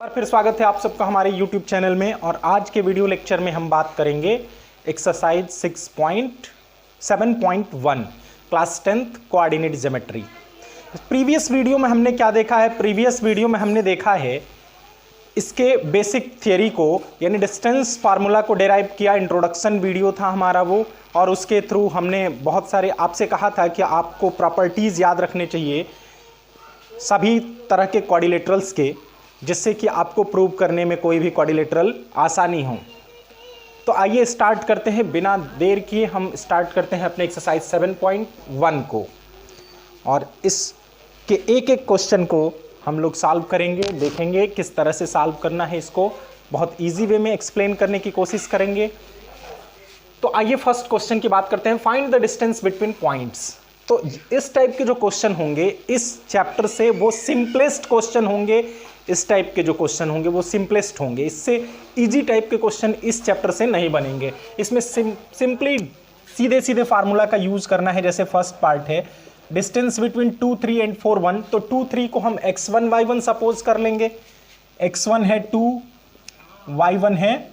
और फिर स्वागत है आप सबका हमारे YouTube चैनल में। और आज के वीडियो लेक्चर में हम बात करेंगे exercise 6.7.1 class 10th coordinate geometry. Previous video में हमने क्या देखा है? प्रीवियस वीडियो में हमने देखा है इसके बेसिक थियरी को, यानी डिस्टेंस फार्मूला को डेराइव किया। इंट्रोडक्शन वीडियो था हमारा वो, और उसके थ्रू हमने बहुत सारे आपसे कहा था कि आपको प्रॉपर्टीज़ याद रखने चाहिए सभी तरह के क्वाड्रिलेटरल्स के, जिससे कि आपको प्रूव करने में कोई भी क्वाड्रिलेटरल आसानी हो। तो आइए स्टार्ट करते हैं, बिना देर किए हम स्टार्ट करते हैं अपने एक्सरसाइज 7.1 को। और इसके एक एक क्वेश्चन को हम लोग सॉल्व करेंगे, देखेंगे किस तरह से सॉल्व करना है। इसको बहुत इजी वे में एक्सप्लेन करने की कोशिश करेंगे। तो आइए फर्स्ट क्वेश्चन की बात करते हैं, find the distance between points. तो इस टाइप के जो क्वेश्चन होंगे इस चैप्टर से, वो सिंपलेस्ट क्वेश्चन होंगे। इस टाइप के जो क्वेश्चन होंगे वो सिंपलेस्ट होंगे। इससे इजी टाइप के क्वेश्चन इस चैप्टर से नहीं बनेंगे। इसमें सिंपली सीधे सीधे फार्मूला का यूज करना है। जैसे फर्स्ट पार्ट है डिस्टेंस बिटवीन 2, 3 एंड 4, 1। तो 2, 3 को हम x1, y1 सपोज कर लेंगे। x1 है 2, y1 है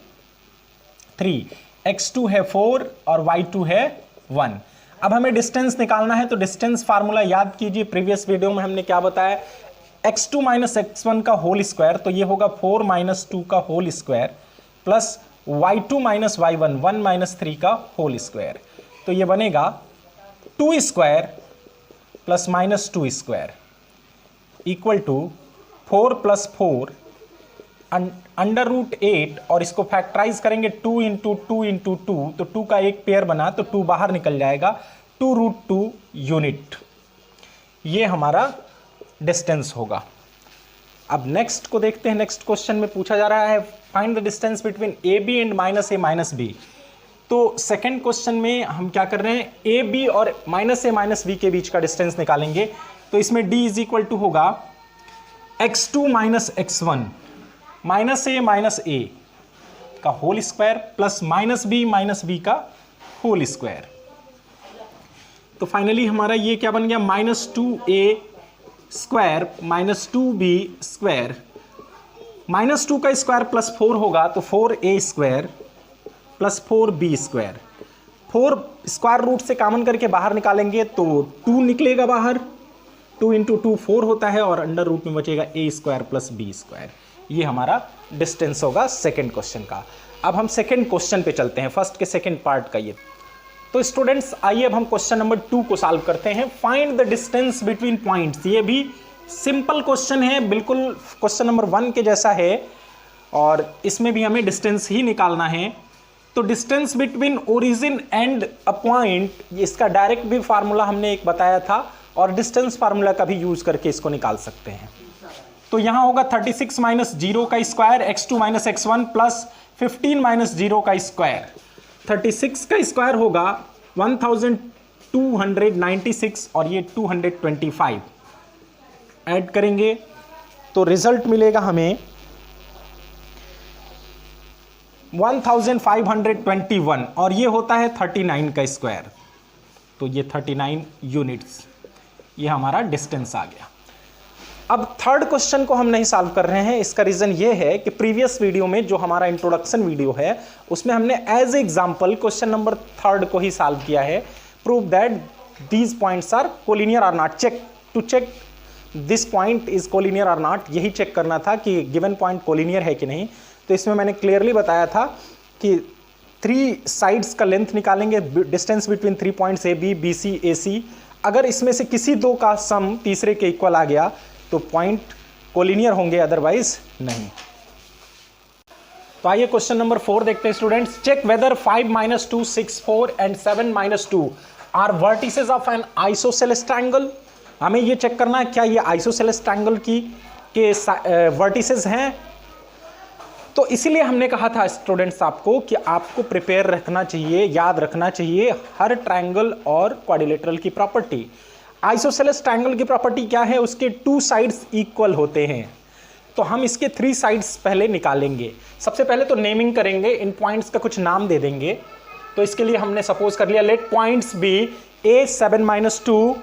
3, x2 है 4 और y2 है 1। अब हमें डिस्टेंस निकालना है, तो डिस्टेंस फार्मूला याद कीजिए। प्रीवियस वीडियो में हमने क्या बताया, x2 माइनस x1 का होल स्क्वायर, तो ये होगा 4 माइनस 2 का whole square, plus y2 minus y1 1 minus 3 का होल स्क्वायर। तो ये बनेगा 2 square plus minus 2 square equal to 4 plus 4 under root 8, और इसको फैक्टराइज करेंगे 2 इंटू 2 इंटू 2, तो 2 का एक पेयर बना तो 2 बाहर निकल जाएगा, 2 रूट 2 यूनिट। ये हमारा डिस्टेंस होगा। अब नेक्स्ट को देखते हैं। नेक्स्ट क्वेश्चन में पूछा जा रहा है find the distance between A B and minus A minus B. तो सेकंड क्वेश्चन में हम क्या कर रहे हैं, ए बी और माइनस ए माइनस बी के बीच का डिस्टेंस निकालेंगे। तो इसमें d इज इक्वल टू होगा x2 minus x1 minus A का whole square plus minus B का होल स्क्वायर। तो फाइनली हमारा ये क्या बन गया, minus 2a square minus 2b square, minus 2 का स्क्वायर प्लस 4 होगा तो 4a square plus 4b square. 4 square root से कॉमन करके बाहर निकालेंगे तो 2 निकलेगा बाहर, 2 इंटू 2 4 होता है, और अंडर रूट में बचेगा a square plus b square. ये हमारा डिस्टेंस होगा सेकेंड क्वेश्चन का। अब हम सेकेंड क्वेश्चन पे चलते हैं, फर्स्ट के सेकेंड पार्ट का ये। तो स्टूडेंट्स आइए अब हम क्वेश्चन नंबर 2 को सॉल्व करते हैं, find the distance between points. ये भी सिंपल क्वेश्चन है, बिल्कुल क्वेश्चन नंबर 1 के जैसा है, और इसमें भी हमें डिस्टेंस ही निकालना है। तो distance between origin and a point, इसका डायरेक्ट भी फार्मूला हमने एक बताया था, और डिस्टेंस फार्मूला का भी यूज करके इसको निकाल सकते हैं। तो यहाँ होगा 36 माइनस 0 का square x2 minus x1 plus 15 minus 0 का स्क्वायर। 36 का स्क्वायर होगा 1296 और ये 225 ऐड करेंगे तो रिजल्ट मिलेगा हमें 1521, और ये होता है 39 का स्क्वायर, तो ये 39 यूनिट्स, ये हमारा डिस्टेंस आ गया। अब थर्ड क्वेश्चन को हम नहीं सॉल्व कर रहे हैं। इसका रीजन ये है कि प्रीवियस वीडियो में जो हमारा इंट्रोडक्शन वीडियो है उसमें हमने एज एग्जांपल क्वेश्चन नंबर 3 को ही सॉल्व किया है। Prove that these points are collinear और not. Check this point is collinear और नॉट, यही चेक करना था कि गिवन पॉइंट कोलिनियर है कि नहीं। तो इसमें मैंने क्लियरली बताया था कि 3 साइड्स का लेंथ निकालेंगे, distance between 3 points A B, B C, A C. अगर इसमें से किसी 2 का सम तीसरे के इक्वल आ गया तो पॉइंट कोलिनियर होंगे, अदरवाइज नहीं। तो आइए क्वेश्चन नंबर 4 देखते हैं students. Check whether 5 minus 2, 6, 4 and 7 minus 2 are vertices of an isosceles triangle. हमें ये चेक करना है क्या ये आइसोसेलेस ट्रायंगल के वर्टिसेस हैं। तो इसीलिए हमने कहा था स्टूडेंट्स आपको कि आपको प्रिपेयर रखना चाहिए, याद रखना चाहिए हर ट्रायंगल और क्वाड्रिलेटरल की प्रॉपर्टी। आइसोसेलेस ट्रायंगल की प्रॉपर्टी क्या है, उसके 2 साइड्स इक्वल होते हैं। तो हम इसके 3 साइड्स पहले निकालेंगे। सबसे पहले तो नेमिंग करेंगे, इन पॉइंट्स का कुछ नाम दे देंगे। तो इसके लिए हमने सपोज कर लिया let points be A 7 minus 2,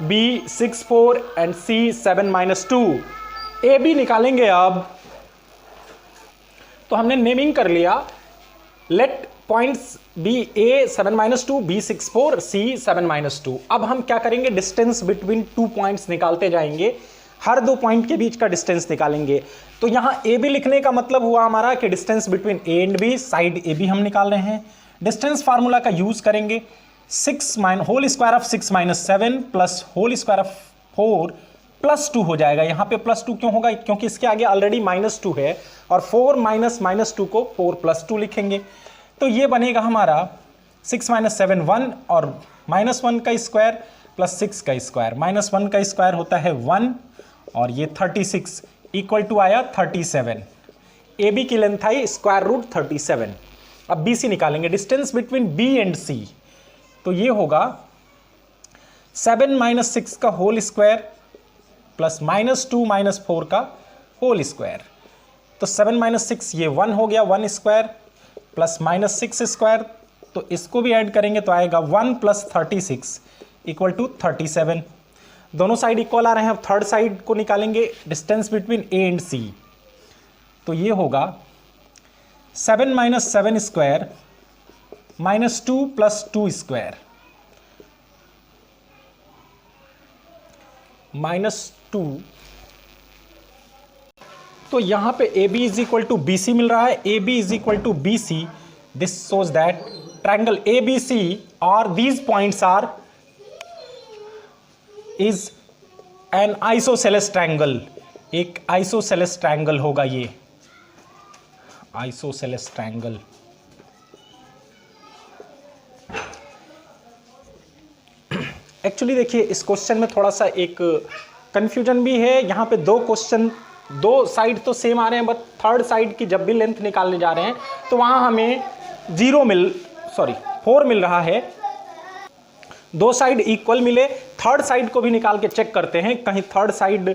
B 6 4 and C 7 minus 2। A B निकालेंगे अब तो हमने नेमिंग कर लिया, let points be A 7-2, B 6-4, C 7-2। अब हम क्या करेंगे, डिस्टेंस बिटवीन 2 पॉइंट्स निकालते जाएंगे, हर 2 पॉइंट के बीच का डिस्टेंस निकालेंगे। तो यहां ए बी लिखने का मतलब हुआ हमारा कि distance between A and B, side A B हम निकाल रहे हैं। डिस्टेंस फार्मूला का यूज करेंगे, whole square of 6 - 7 plus whole square of 4 +2 हो जाएगा। यहाँ पे +2 क्यों होगा, क्योंकि इसके आगे ऑलरेडी -2 है और 4 - -2 को 4 + 2 लिखेंगे। तो ये बनेगा हमारा 6 - 7 1 और -1 का स्क्वायर प्लस 6 का स्क्वायर, -1 का स्क्वायर होता है 1 और ये 36 इक्वल टू आया 37। ए बी की लेंथ आई √37। अब बी सी निकालेंगे, डिस्टेंस बिटवीन बी एंड सी, तो ये होगा 7 - 6 का होल स्क्वायर प्लस -2 - 4 का होल स्क्वायर। तो 7 - 6 ये 1 हो गया, 1 स्क्वायर प्लस -6 स्क्वायर, तो इसको भी ऐड करेंगे तो आएगा 1 + 36 इक्वल टू 37। दोनों साइड इक्वल आ रहे हैं। अब थर्ड साइड को निकालेंगे, डिस्टेंस बिटवीन ए एंड सी, तो ये होगा 7 - 7 स्क्वायर -2 + 2 स्क्वायर -2। तो यहां पे A B is equal to B C मिल रहा है, A B is equal to B C. This shows that triangle A B C और these points are is an isosceles triangle. एक आइसोसेलेस ट्रायंगल होगा ये, आइसोसेलेस ट्रायंगल। एक्चुअली देखिए इस question में थोड़ा सा एक कंफ्यूजन भी है। यहाँ पे 2 क्वेश्चन, 2 साइड तो सेम आ रहे हैं, बट थर्ड साइड की जब भी लेंथ निकालने जा रहे हैं तो वहाँ हमें 4 मिल रहा है। 2 साइड इक्वल मिले, थर्ड साइड को भी निकाल के चेक करते हैं, कहीं थर्ड साइड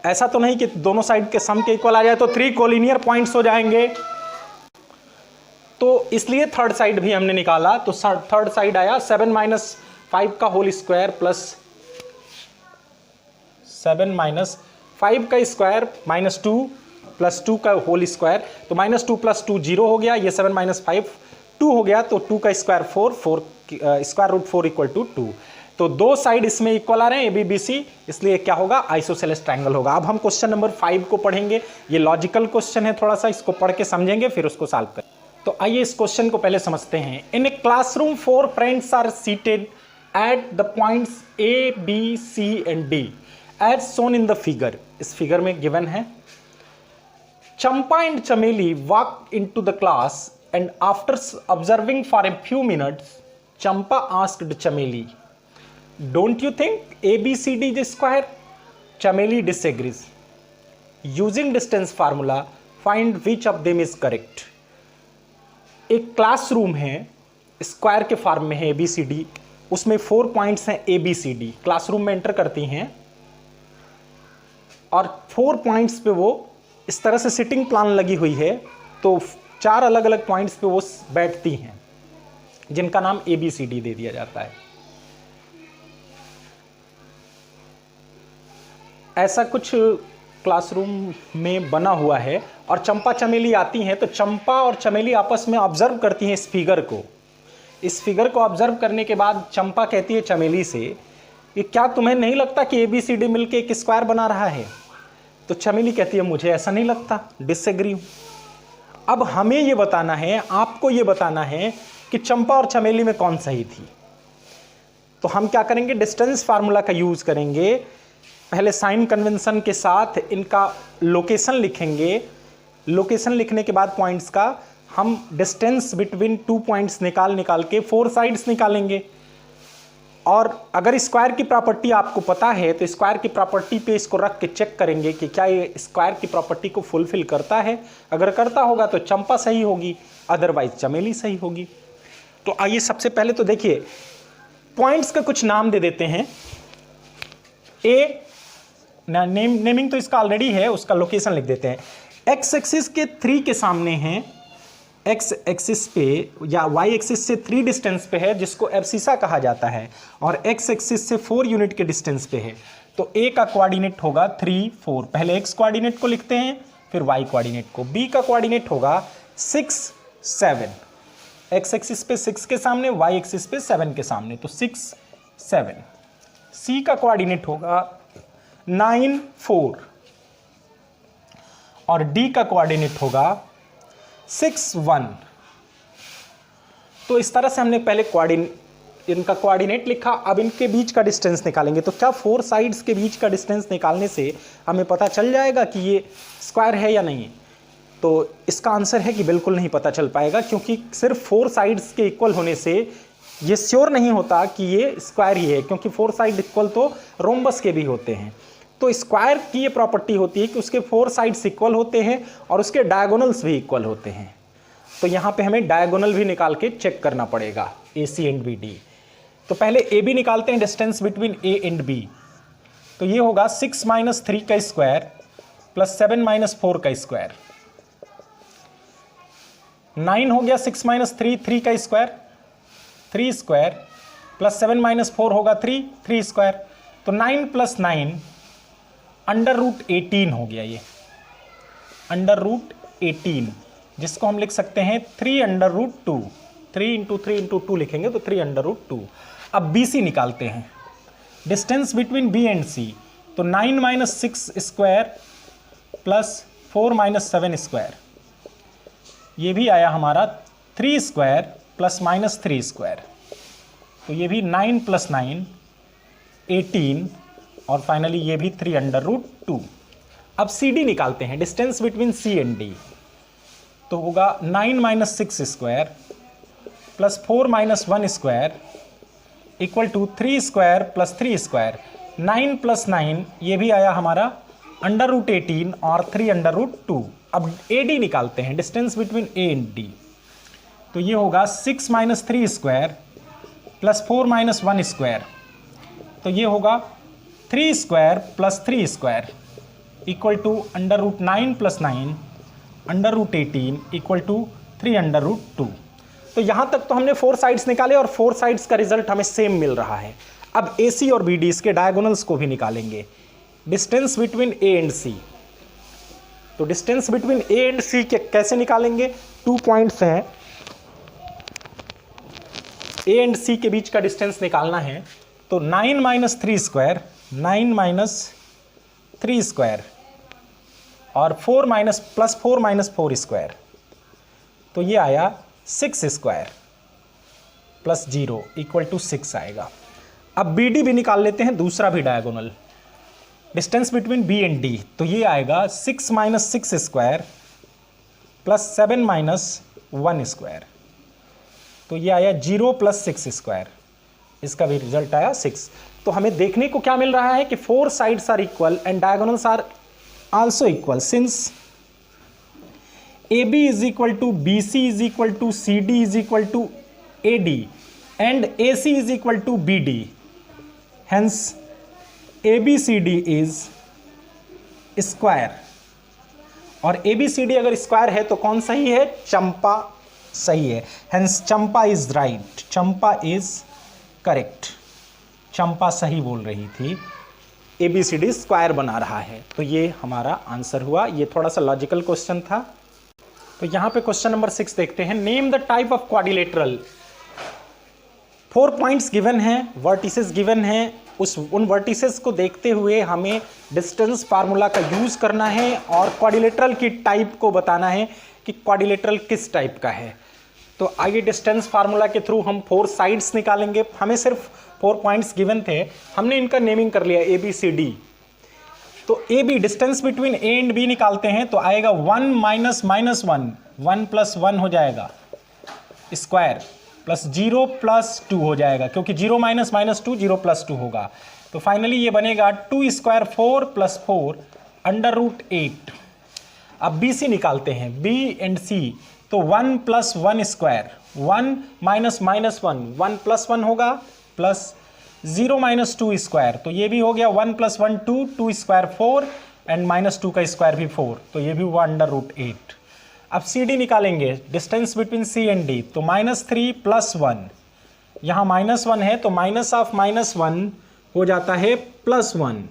ऐसा तो नहीं कि दोनों साइड के सम के इक्वल आ जाए, तो 3 कोलिनियर पॉइंट्स हो जाएंगे। तो इसलिए थर्ड साइड भी हमने निकाला, तो थर्ड साइड आया 7 - 5 का होल स्क्वायर प्लस 7 - 5 का स्क्वायर -2 + 2 का होल स्क्वायर, तो -2 + 2 0 हो गया, ये 7 - 5 2 हो गया, तो 2 का square 4 square root 4 equal to 2। तो 2 साइड इसमें इक्वल आ रहे हैं, ए बी बी सी, इसलिए क्या होगा, आइसोसेलेस ट्रायंगल होगा। अब हम क्वेश्चन नंबर 5 को पढ़ेंगे। ये लॉजिकल क्वेश्चन है, थोड़ा सा इसको पढ़ के समझेंगे फिर उसको सॉल्व करें। तो आइए इस क्वेश्चन को पहले समझते हैं। In a classroom 4 friends are seated at the points A B C and D as shown in the figure. इस फिगर में गिवन है, Champa and Chameli walk into the class and after observing for a few minutes, Champa asked Chameli, "Don't you think ABCD is square?" Chameli disagrees. Using distance formula, find which of them is correct. एक classroom है, square के form में है ABCD, उसमें 4 points हैं ABCD। Classroom में enter करती हैं और 4 पॉइंट्स पे वो इस तरह से सिटिंग प्लान लगी हुई है, तो 4 अलग अलग पॉइंट्स पे वो बैठती हैं, जिनका नाम ABCD दे दिया जाता है। ऐसा कुछ क्लासरूम में बना हुआ है और चंपा चमेली आती हैं, तो चंपा और चमेली आपस में ऑब्जर्व करती हैं इस फिगर को। इस फिगर को ऑब्जर्व करने के बाद चंपा कहती है चमेली से कि क्या तुम्हें नहीं लगता कि ABCD मिलके एक स्क्वायर बना रहा है? तो चमेली कहती है मुझे ऐसा नहीं लगता, डिसएग्री हूं। अब हमें ये बताना है, आपको ये बताना है कि चंपा और चमेली में कौन सही थी। तो हम क्या करेंगे, डिस्टेंस फार्मूला का यूज करेंगे। पहले साइन कन्वेंशन के साथ इनका लोकेशन लिखेंगे। लोकेशन लिखने के बाद पॉइंट्स का हम डिस्टेंस बिटवीन 2 पॉइंट्स निकाल के 4 साइड्स निकालेंगे। और अगर स्क्वायर की प्रॉपर्टी आपको पता है तो स्क्वायर की प्रॉपर्टी पे इसको रख के चेक करेंगे कि क्या ये स्क्वायर की प्रॉपर्टी को फुलफिल करता है। अगर करता होगा तो चंपा सही होगी, अदरवाइज चमेली सही होगी। तो आइए सबसे पहले तो देखिए पॉइंट्स का कुछ नाम दे देते हैं। ए नेमिंग तो इसका ऑलरेडी है, उसका लोकेशन लिख देते हैं। एक्स एक्सिस के 3 के सामने हैं, एक्स एक्सिस पे या वाई एक्सिस से 3 डिस्टेंस पे है, जिसको एब्सिसा कहा जाता है, और एक्स एक्सिस से 4 यूनिट के डिस्टेंस पे है। तो ए का कोऑर्डिनेट होगा 3 4। पहले एक्स कोऑर्डिनेट को लिखते हैं, फिर y कोऑर्डिनेट को। b का कोऑर्डिनेट होगा 6 7, x एक्सिस पे 6 के सामने, y एक्सिस पे 7 के सामने, तो 6 7। c का कोऑर्डिनेट होगा 9 4 और d का कोऑर्डिनेट होगा 6 1। तो इस तरह से हमने पहले इनका कोऑर्डिनेट लिखा। अब इनके बीच का डिस्टेंस निकालेंगे। तो क्या 4 साइड्स के बीच का डिस्टेंस निकालने से हमें पता चल जाएगा कि ये स्क्वायर है या नहीं? तो इसका आंसर है कि बिल्कुल नहीं पता चल पाएगा, क्योंकि सिर्फ 4 साइड्स के इक्वल होने से ये श्योर नहीं होता कि ये स्क्वायर ही है, क्योंकि 4 साइड इक्वल तो रोम्बस के भी होते हैं। तो स्क्वायर की ये प्रॉपर्टी होती है कि उसके 4 साइड्स इक्वल होते हैं और उसके डायगोनल्स भी इक्वल होते हैं। तो यहाँ पे हमें डायगोनल भी निकाल के चेक करना पड़ेगा, AC एंड BD। तो पहले AB निकालते हैं, distance between A and B। तो ये होगा 6 - 3 का स्क्वायर प्लस 7 - 4 का स्क्वायर। 9 हो गया 6 - 3 3 का स्क्वायर 3 स्क्वायर प्लस 7 - 4 होगा 3 स्क्वायर। तो 9 + 9 √18 हो गया। ये √18, जिसको हम लिख सकते हैं 3√2। 3 × 3 × 2 लिखेंगे तो 3√2। अब BC निकालते हैं, distance between B and C। तो 9 - 6 स्क्वायर प्लस 4 - 7 स्क्वायर, ये भी आया हमारा 3 स्क्वायर प्लस -3 स्क्वायर। तो ये भी 9 + 9 18 और फाइनली ये भी 3√2। अब CD निकालते हैं, distance between C and D। तो होगा 9 - 6 square plus 4 - 1 square equal to 3 square plus 3 square. 9 + 9 ये भी आया हमारा √18 और 3√2। अब AD निकालते हैं, distance between A and D। तो ये होगा 6 - 3 स्क्वायर प्लस 4 - 1 स्क्वायर। तो ये होगा 3 square plus 3 square equal to √9 + 9 √18 equal to 3√2। तो यहाँ तक तो हमने 4 साइड्स निकाले और 4 साइड्स का रिजल्ट हमें सेम मिल रहा है। अब AC और BD इसके डायगोनल्स को भी निकालेंगे, distance between A and C। तो distance between A and C के कैसे निकालेंगे? 2 पॉइंट्स हैं, A एंड C के बीच का डिस्टेंस निकालना है। तो 9 - 3 स्क्वायर 9 - 3 स्क्वायर और 4 + 4 - 4 स्क्वायर। तो ये आया 6 स्क्वायर प्लस 0 इक्वल टू 6 आएगा। अब BD भी निकाल लेते हैं, दूसरा भी diagonal, distance between B and D। तो ये आएगा 6 - 6 स्क्वायर प्लस 7 - 1 स्क्वायर। तो ये आया 0 + 6 स्क्वायर, इसका भी रिजल्ट आया 6। तो हमें देखने को क्या मिल रहा है कि 4 sides are equal and diagonals are also equal. Since AB is equal to BC is equal to CD is equal to AD and AC is equal to BD. Hence, ABCD is square. और ABCD अगर square है तो कौन सही है? चंपा सही है। Hence, Champa is right. Champa is correct. चंपा सही बोल रही थी, ABCD स्क्वायर बना रहा है। तो ये हमारा आंसर हुआ। ये थोड़ा सा लॉजिकल क्वेश्चन था। तो यहाँ पे क्वेश्चन नंबर 6 देखते हैं। Name the type of quadrilateral. 4 points given हैं, वर्टिसेस गिवन हैं, उन वर्टिसेस को देखते हुए हमें डिस्टेंस फार्मूला का यूज़ करना है और क्वाड्रिलेटरल की टाइप को बताना है कि क्वाड्रिलेटरल किस टाइप का है। तो आइए डिस्टेंस फार्मूला के थ्रू हम 4 साइड्स निकालेंगे। हमें सिर्फ 4 पॉइंट्स गिवन थे, हमने इनका नेमिंग कर लिया ABCD। तो AB distance between A and B निकालते हैं तो आएगा 1 - -1 1 + 1 हो जाएगा स्क्वायर प्लस 0 + 2 हो जाएगा, क्योंकि 0 - -2 0 + 2 होगा। तो फाइनली ये बनेगा 2 स्क्वायर 4 + 4 √8। अब BC निकालते हैं, B एंड C। तो 1 + 1 स्क्वायर 1 - -1 1 + 1 होगा प्लस 0 - 2 स्क्वायर। तो ये भी हो गया 1 + 1 2 2 स्क्वायर 4 एंड -2 का स्क्वायर भी 4। तो ये भी हुआ √8। अब CD निकालेंगे, distance between C and D। तो -3 + 1, यहाँ -1 है तो -1 हो जाता है +1।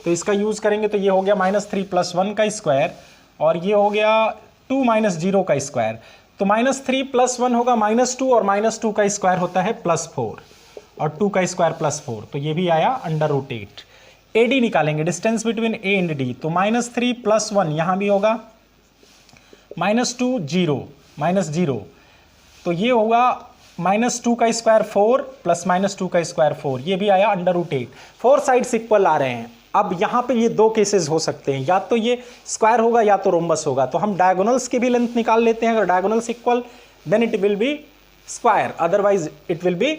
तो इसका यूज़ करेंगे तो ये हो गया -3 + 1 का स्क्वायर और ये हो गया 2 - 0 का स्क्वायर। तो -3 + 1 होगा -2 और -2 का स्क्वायर होता है +4 और 2 का स्क्वायर +4, तो ये भी आया √8। AD निकालेंगे, distance between A and D, तो -3 + 1 यहाँ भी होगा -2 0 -0, तो ये होगा -2 का स्क्वायर 4 + -2 का स्क्वायर 4, ये भी आया √8। 4 साइड्स इक्वल आ रहे हैं। अब यहाँ पे ये दो केसेस हो सकते हैं, या तो ये स्क्वायर होगा या तो रोम्बस होगा, तो हम डायगोनल्स की भी लेंथ निकाल लेते हैं। अगर diagonals equal then it will be square, otherwise it will be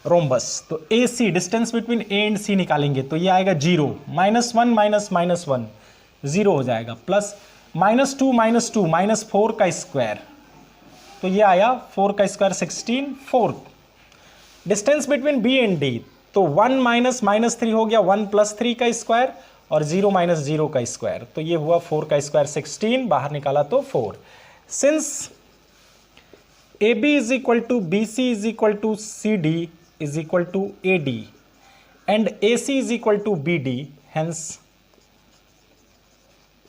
rhombus. तो AC distance between A and C निकालेंगे तो ये आएगा 0, -1 - -1 0 हो जाएगा, प्लस -2 - 2 -4 का स्क्वायर, तो ये आया 4 का square 16 4। Distance between B and D, तो 1 - -3 हो गया 1 + 3 का स्क्वायर और 0 - 0 का स्क्वायर, तो ये हुआ 4 का स्क्वायर 16, बाहर निकाला तो 4। Since AB = BC = CD = AD and AC = BD, hence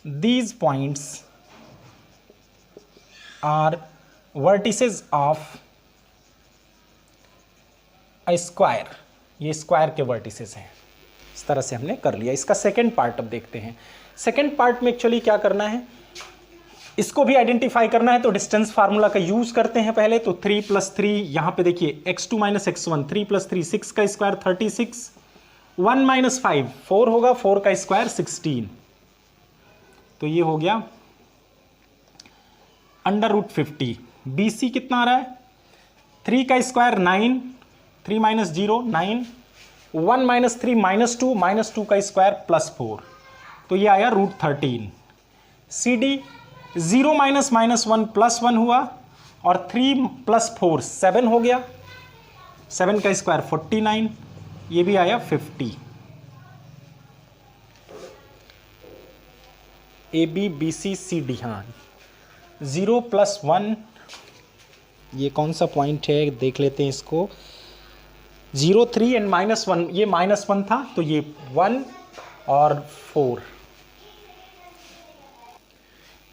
these points are vertices of a square। ये स्क्वायर के वर्टिसेस हैं। इस तरह से हमने कर लिया। इसका सेकंड पार्ट अब देखते हैं। सेकंड पार्ट में एक्चुअली क्या करना है, इसको भी आइडेंटिफाई करना है, तो डिस्टेंस फार्मूला का यूज करते हैं पहले। तो 3 + 3, यहाँ पे देखिए x2 - x1, 3 + 3 6 का स्क्वायर 36, 1 - 5 4 होगा, 4 का स्क्वायर 16, तो ये हो गया √50। BC कितना आ रहा है, 3 का स्क्वायर 9, 3 - 0 9, 1 - 3 -2 -2 का स्क्वायर +4, तो ये आया √13। CD 0 - -1 +1 हुआ और 3 + 4 7 हो गया, 7 का स्क्वायर 49, ये भी आया 50। AB BC CD, हाँ 0 + 1, ये कौन सा पॉइंट है देख लेते हैं इसको। 0 3 एंड -1, ये -1 था, तो ये 1 और 4।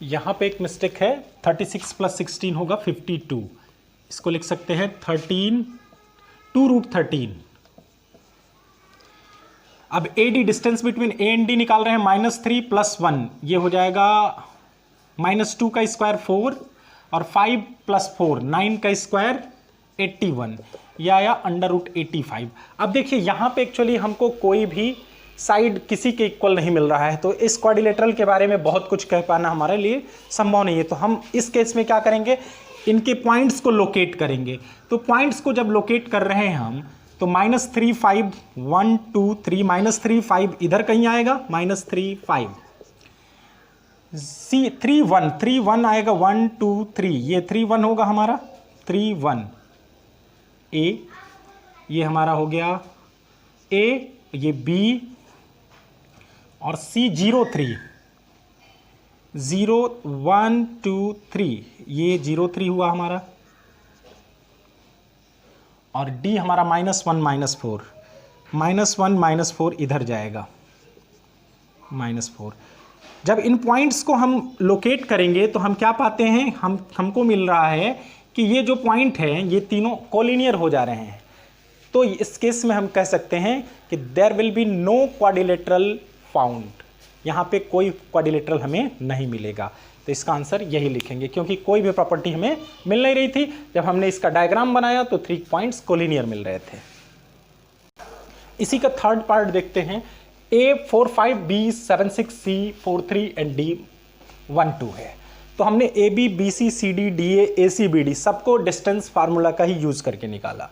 यहाँ पे एक मिस्टेक है, 36 + 16 होगा 52, इसको लिख सकते हैं 13 2√13। अब AD distance between A and D निकाल रहे हैं, -3 + 1, ये हो जाएगा -2 का स्क्वायर 4 और 5 + 4 9 का स्क्वायर 81, यह आया √85। अब देखिए यहाँ पे एक्चुअली हमको कोई भी साइड किसी के इक्वल नहीं मिल रहा है, तो इस क्वाड्रिलेटरल के बारे में बहुत कुछ कह पाना हमारे लिए संभव नहीं है। तो हम इस केस में क्या करेंगे, इनके पॉइंट्स को लोकेट करेंगे। तो पॉइंट्स को जब लोकेट कर रहे हैं हम, तो -3 5 1 2 3, -3 5 इधर कहीं आएगा, -3 5 C 3 1 3 1 आएगा, 1 2 3, ये 3 1 होगा हमारा, 3 1 A, ये हमारा हो गया A, ये B और C 0 3 0 1 2 3, ये 0 3 हुआ हमारा, और D हमारा -1 -4, -1 -4 इधर जाएगा, -4। जब इन पॉइंट्स को हम लोकेट करेंगे तो हम क्या पाते हैं, हमको मिल रहा है कि ये जो पॉइंट है ये तीनों कोलिनियर हो जा रहे हैं। तो इस केस में हम कह सकते हैं कि there will be no quadrilateral found, यहाँ पे कोई क्वाड्रिलेटरल हमें नहीं मिलेगा। तो इसका आंसर यही लिखेंगे, क्योंकि कोई भी प्रॉपर्टी हमें मिल नहीं रही थी। जब हमने इसका डायग्राम बनाया तो 3 पॉइंट्स कोलिनियर मिल रहे थे। इसी का थर्ड पार्ट देखते हैं। A 4 5 B 7 6 C 4 3 and D 1 2 है। तो हमने AB BC CD DA AC BD सबको डिस्टेंस फार्मूला का ही यूज करके निकाला।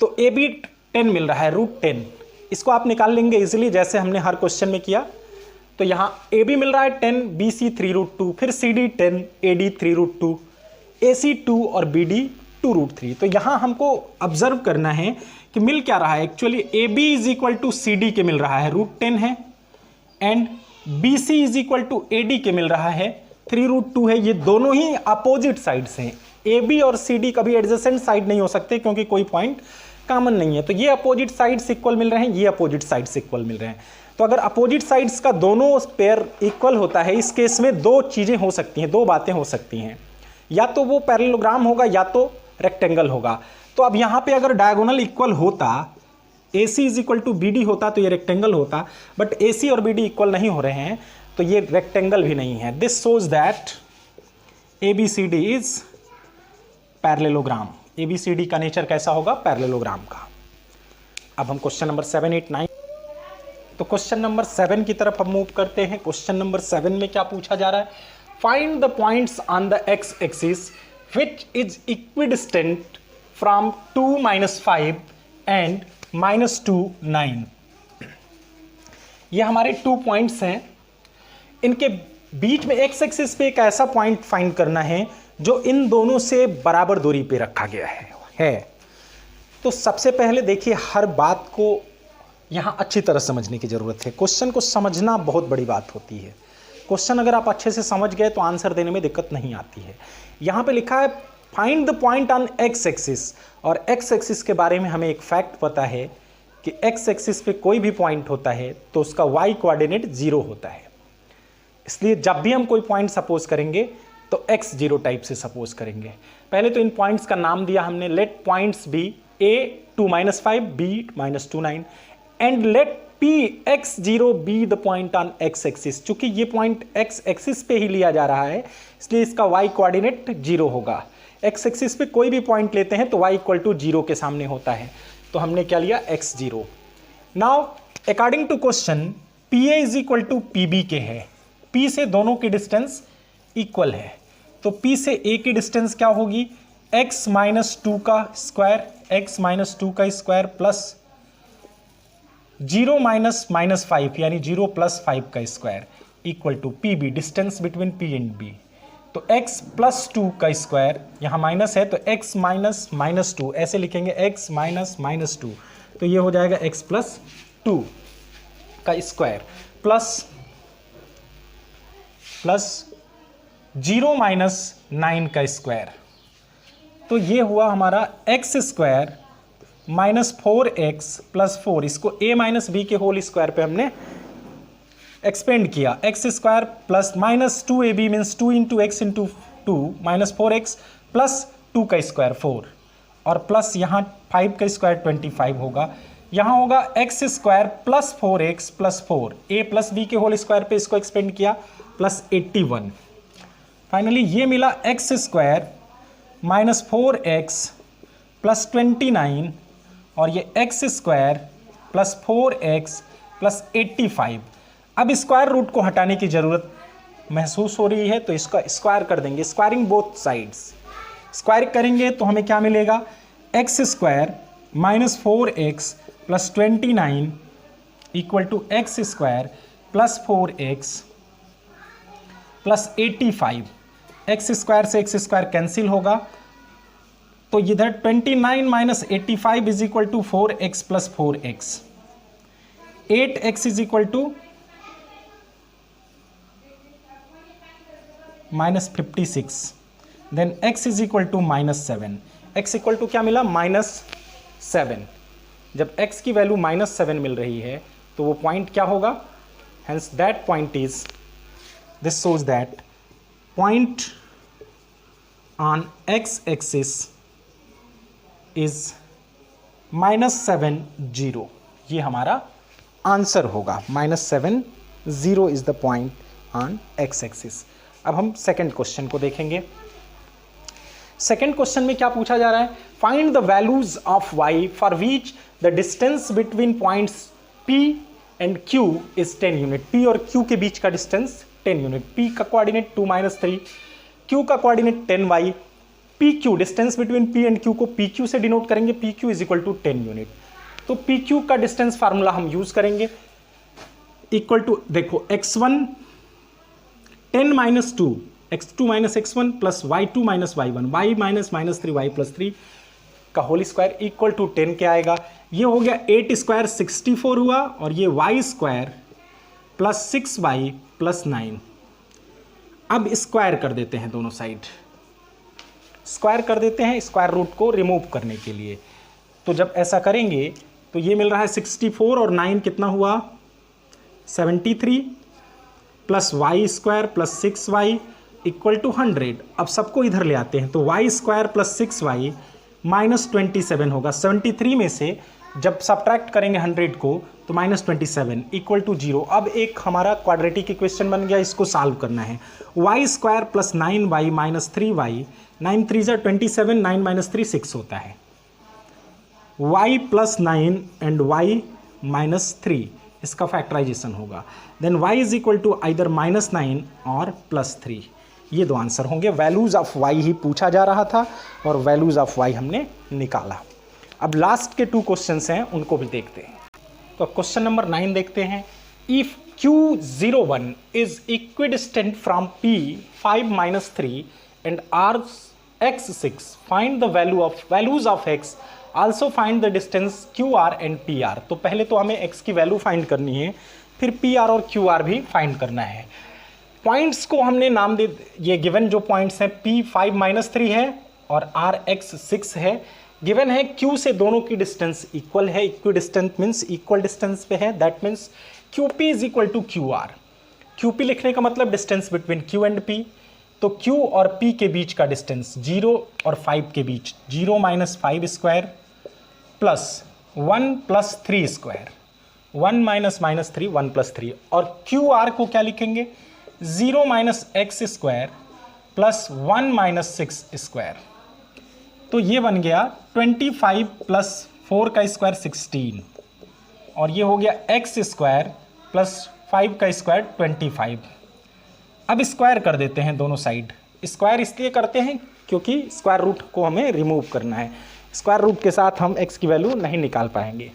तो AB 10 मिल रहा है, √10, इसको आप निकाल लेंगे इजीली, जैसे हमने हर क्वेश्चन में किया। तो यहाँ AB मिल रहा है 10, BC 3√2, फिर CD 10, AD 3√2, AC 2 और BD 2√3। तो यहाँ हमको ऑब्जर्व करना है कि मिल क्या रहा है। एक्चुअली AB = CD के मिल रहा है, √10 है, एंड BC = AD के मिल रहा है 3√2 है। ये दोनों ही अपोजिट साइड्स हैं। AB और CD कभी एडजेसेंट साइड नहीं हो सकते, क्योंकि कोई पॉइंट कॉमन नहीं है। तो ये अपोजिट साइड्स इक्वल मिल रहे हैं, ये अपोजिट साइड्स इक्वल मिल रहे हैं। तो अगर अपोजिट साइड्स का दोनों पेयर इक्वल होता है, इस केस में दो चीज़ें हो सकती हैं, दो बातें हो सकती हैं, या तो वो पैरेललोग्राम होगा या तो रेक्टेंगल होगा। तो अब यहाँ पे अगर डायगोनल इक्वल होता, AC is equal to BD होता तो ये रेक्टेंगल होता, बट AC और BD इक्वल नहीं हो रहे हैं तो ये रेक्टेंगल भी नहीं है। This shows that ABCD is parallelogram. ABCD का नेचर कैसा होगा? पैरेललोग्राम का। अब हम क्वेश्चन नंबर 7, 8, 9, तो क्वेश्चन नंबर 7 की तरफ हम मूव करते हैं। क्वेश्चन नंबर 7 में क्या पूछा जा रहा है? Find the points on the x axis which is equidistant from 2, -5 and -2, 9। ये हमारे 2 पॉइंट्स हैं, इनके बीच में x एक्सिस पे एक ऐसा पॉइंट फाइंड करना है जो इन दोनों से बराबर दूरी पे रखा गया है। तो सबसे पहले देखिए, हर बात को यहां अच्छी तरह समझने की जरूरत है। क्वेश्चन को समझना बहुत बड़ी बात होती है। क्वेश्चन अगर आप अच्छे से समझ गए तो आंसर देने में दिक्कत नहीं आती है। यहां पे लिखा है find the point on x axis, और x एक्सिस के बारे में हमें एक फैक्ट पता है कि x एक्सिस पे कोई भी पॉइंट होता है तो उसका y कोऑर्डिनेट 0 होता है। इसलिए जब भी हम कोई पॉइंट सपोज करेंगे तो x 0 टाइप से सपोज करेंगे। पहले तो इन पॉइंट्स का नाम दिया हमने, let points be a 2, -5, b -2, 9 and let p x0 be the point on x axis. चूंकि ये पॉइंट x एक्सिस पे ही लिया जा रहा है इसलिए इसका y कोऑर्डिनेट 0 होगा। x एक्सिस पे कोई भी पॉइंट लेते हैं तो y इक्वल टू 0 के सामने होता है, तो हमने क्या लिया? x0। Now according to question pa is equal to pb के है। p से दोनों की डिस्टेंस इक्वल है, तो p से a की डिस्टेंस क्या होगी? x -2 का स्क्वायर, x -2 का स्क्वायर प्लस 0 -5 यानी 0 + 5 का square equal to pb, distance between p and b। तो x + 2 का स्क्वायर, यहाँ माइनस है तो x -2, ऐसे लिखेंगे x -2, तो ये हो जाएगा x + 2 का स्क्वायर प्लस 0 - 9 का स्क्वायर, तो ये हुआ हमारा x स्क्वायर -4x + 4। इसको a - b के होल स्क्वायर पे हमने एक्सपेंड किया। x square plus -2ab means 2 × x × 2 -4x plus 2 का स्क्वायर 4, और प्लस यहाँ 5 का स्क्वायर 25 होगा। यहाँ होगा x square plus 4x + 4, a + b के होल स्क्वायर पे इसको एक्सपेंड किया प्लस 81। फाइनली ये मिला x स्क्वायर -4x + 29, और ये x square plus 4x plus 85। अब स्क्वायर रूट को हटाने की ज़रूरत महसूस हो रही है तो इसका स्क्वायर कर देंगे, स्क्वायरिंग बोथ साइड्स। स्क्वायर करेंगे तो हमें क्या मिलेगा? x square -4x + 29 equal to x square plus 4x plus 85। x square से x स्क्वायर कैंसिल होगा, तो इधर 29 - 85 is equal to 4x + 4x। 8x is equal to -56, then x is equal to -7। x equal to क्या मिला? -7। जब x की value -7 मिल रही है तो वो पॉइंट क्या होगा? Hence that point is, this shows that point on x axis is -7, 0। ये हमारा आंसर होगा। -7, 0 is the point on x axis. अब हम सेकंड क्वेश्चन को देखेंगे। सेकंड क्वेश्चन में क्या पूछा जा रहा है? Find the values of y for which the distance between points p and q is 10 unit. p और q के बीच का डिस्टेंस 10 यूनिट। p का कोऑर्डिनेट 2 - 3, q का coordinate 10y। pq distance between p and q को pq से denote करेंगे, pq is equal to 10 unit. तो pq का डिस्टेंस फार्मूला हम यूज करेंगे, इक्वल टू देखो x1 10 - 2 x2 - x1 plus y2 - y1 y -3y + 3 का होल स्क्वायर इक्वल टू 10 क्या आएगा? ये हो गया 8 स्क्वायर 64 हुआ, और ये y स्क्वायर प्लस 6y + 9। अब स्क्वायर कर देते हैं, दोनों साइड स्क्वायर कर देते हैं स्क्वायर रूट को रिमूव करने के लिए। तो जब ऐसा करेंगे तो ये मिल रहा है 64 और 9 कितना हुआ? 73 plus y square plus 6y equal to 100। अब सबको इधर ले आते हैं तो Y square plus 6y minus 27 होगा। 73 में से जब सब्ट्रैक्ट करेंगे 100 को तो माइनस 27 इक्वल टू 0। अब एक हमारा क्वाड्रेटिक इक्वेशन बन गया, इसको सॉल्व करना है। Y square plus 9y minus 3y, 9 3 जा 27, 9 माइनस 3 6 होता है। y plus 9 and y minus 3, इसका फैक्टराइजेशन होगा। Then y is equal to either minus 9 और प्लस 3। ये दो आंसर होंगे। वैल्यूज़ ऑफ y ही पूछा जा रहा था और वैल्यूज़ ऑफ y हमने निकाला। अब लास्ट के 2 क्वेश्चंस हैं, उनको भी देखते हैं। तो क्वेश्चन नंबर 9 देखते हैं। If Q01 is equidistant from P 5 minus 3 and R x6, find the values of x, also find the distance QR and PR। तो पहले तो हमें x की वैल्यू फाइंड करनी है, फिर PR और QR भी फाइंड करना है। पॉइंट्स को हमने नाम दे, ये गिवन जो पॉइंट्स हैं P 5 minus 3 है और R x 6 है। गिवन है Q से दोनों की डिस्टेंस इक्वल है, इक्विडिस्टेंट मीन्स इक्वल डिस्टेंस पे है, that means QP is equal to QR। QP लिखने का मतलब distance between Q and P। तो Q और P के बीच का डिस्टेंस 0 और 5 के बीच 0 minus 5 square plus 1 plus 3 square, 1 minus minus 3 1 plus 3। और QR को क्या लिखेंगे, 0 minus x square plus 1 minus 6 square. तो ये बन गया 25 प्लस 4 का स्क्वायर 16, और ये हो गया एक्स स्क्वायर प्लस 5 का स्क्वायर 25। अब स्क्वायर कर देते हैं दोनों साइड। स्क्वायर इसलिए करते हैं क्योंकि स्क्वायर रूट को हमें रिमूव करना है। स्क्वायर रूट के साथ हम एक्स की वैल्यू नहीं निकाल पाएंगे।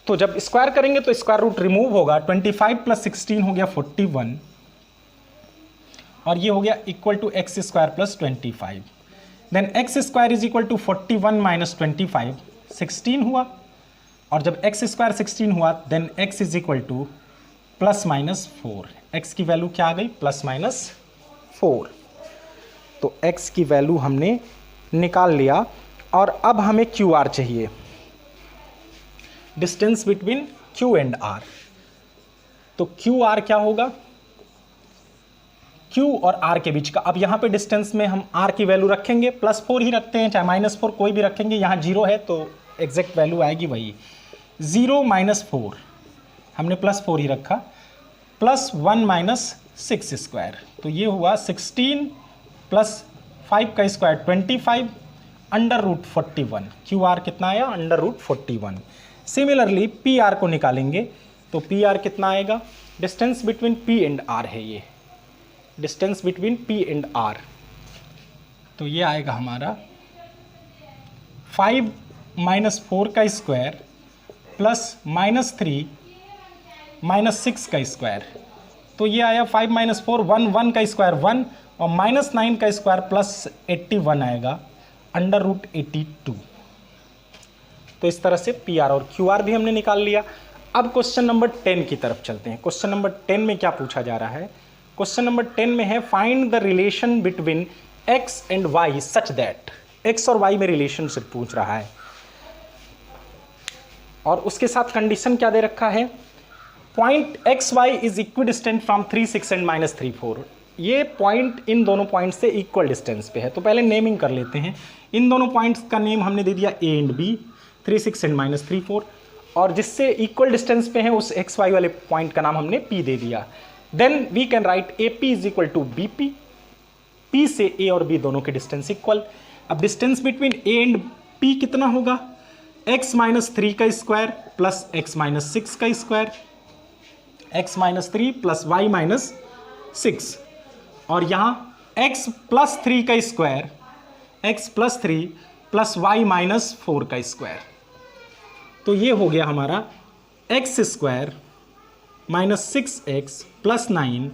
तो जब स्क्वायर करेंगे तो स्क्वायर रूट रिमूव होगा। 25 प्लस 16 हो गया 41, और ये हो गया equal to x square plus 25। Then x square is equal to 41 minus 25, 16 हुआ। और जब एक्स स्क्वायर 16 हुआ then x is equal to plus minus 4। X की वैल्यू क्या आ गई, प्लस माइनस 4। तो एक्स की वैल्यू हमने निकाल लिया। और अब हमें क्यू आर चाहिए, distance between Q and R। तो क्यू आर क्या होगा, Q और R के बीच का। अब यहाँ पे डिस्टेंस में हम R की वैल्यू रखेंगे, +4 ही रखते हैं, चाहे -4 कोई भी रखेंगे। यहाँ 0 है तो एग्जैक्ट वैल्यू आएगी वही। 0 माइनस 4 हमने +4 ही रखा, प्लस 1 माइनस 6 स्क्वायर। तो ये हुआ 16 प्लस 5 का square 25 under root 41। Q R कितना आया, under root 41। Similarly P R को निकालेंगे तो पी आर कितना आएगा, distance between P and R है ये, distance between P and R. तो ये आएगा हमारा 5 माइनस 4 का स्क्वायर प्लस -3 माइनस 6 का स्क्वायर। तो ये आया 5 माइनस 4 1 का स्क्वायर 1 और -9 का स्क्वायर प्लस 81 आएगा अंडर रूट 82। तो इस तरह से पी आर और क्यू आर भी हमने निकाल लिया। अब क्वेश्चन नंबर 10 की तरफ चलते हैं। क्वेश्चन नंबर 10 में क्या पूछा जा रहा है, क्वेश्चन नंबर 10 में है find the relation between x and y such that. X और वाई में रिलेशनशिप पूछ रहा है और उसके साथ कंडीशन क्या दे रखा है, point x y is equidistant from 3 6 and -3 4। ये पॉइंट इन दोनों पॉइंट से इक्वल डिस्टेंस पे है। तो पहले नेमिंग कर लेते हैं। इन दोनों पॉइंट्स का नेम हमने दे दिया ए एंड बी, 3 6 एंड -3 4, और जिससे इक्वल डिस्टेंस पे है उस एक्स वाई वाले पॉइंट का नाम हमने पी दे दिया। Then we can write A P is equal to B P. P से ए और बी दोनों के डिस्टेंस इक्वल। अब distance between A and P कितना होगा, x माइनस 3 का स्क्वायर प्लस x माइनस 6 का square, x minus 3 plus y minus 6, और यहाँ x प्लस 3 का square, x plus 3 plus y minus 4 का स्क्वायर। तो ये हो गया हमारा x square minus 6x plus 9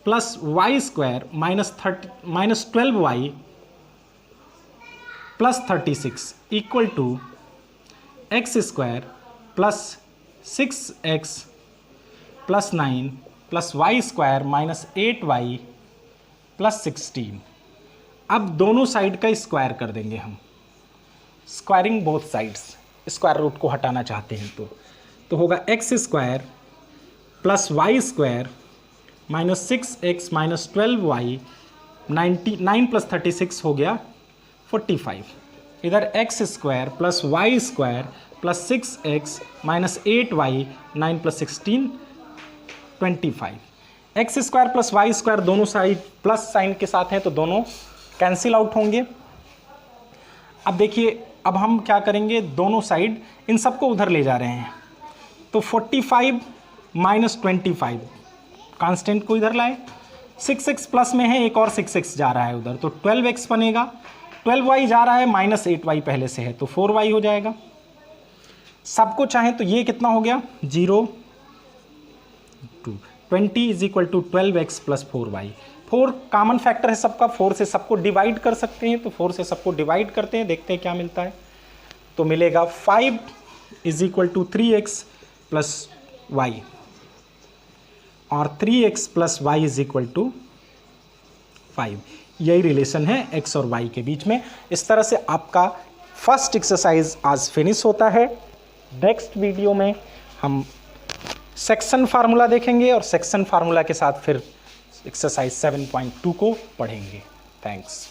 plus y square minus 12y plus 36 equal to x square plus 6x plus 9 plus y square minus 8y plus 16। अब दोनों side का square कर देंगे हम, squaring both sides, square root को हटाना चाहते हैं तो होगा x square plus y square minus 6x minus 12y 9 plus 36 हो गया 45। इधर x square plus y square plus 6x minus 8y 9 plus 16 25। X square plus y square दोनों साइड प्लस साइन के साथ हैं तो दोनों कैंसिल आउट होंगे। अब देखिए, अब हम क्या करेंगे, दोनों साइड इन सबको उधर ले जा रहे हैं, तो 45 माइनस 25 कांस्टेंट को इधर लाए, 6x प्लस में है, एक और 6x जा रहा है उधर, तो 12x बनेगा, 12y जा रहा है, माइनस 8y पहले से है तो 4y हो जाएगा। सबको चाहें तो ये कितना हो गया 0 2 20 is equal to 12x plus 4y। 4 common factor है सबका, 4 से सबको डिवाइड कर सकते हैं, तो 4 से सबको डिवाइड करते हैं, देखते हैं क्या मिलता है। तो मिलेगा 5 is equal to 3x plus y और 3x plus y is equal to 5। यही रिलेशन है x और y के बीच में। इस तरह से आपका फर्स्ट एक्सरसाइज आज फिनिश होता है। नेक्स्ट वीडियो में हम सेक्शन फार्मूला देखेंगे और सेक्शन फार्मूला के साथ फिर एक्सरसाइज 7.2 को पढ़ेंगे। थैंक्स।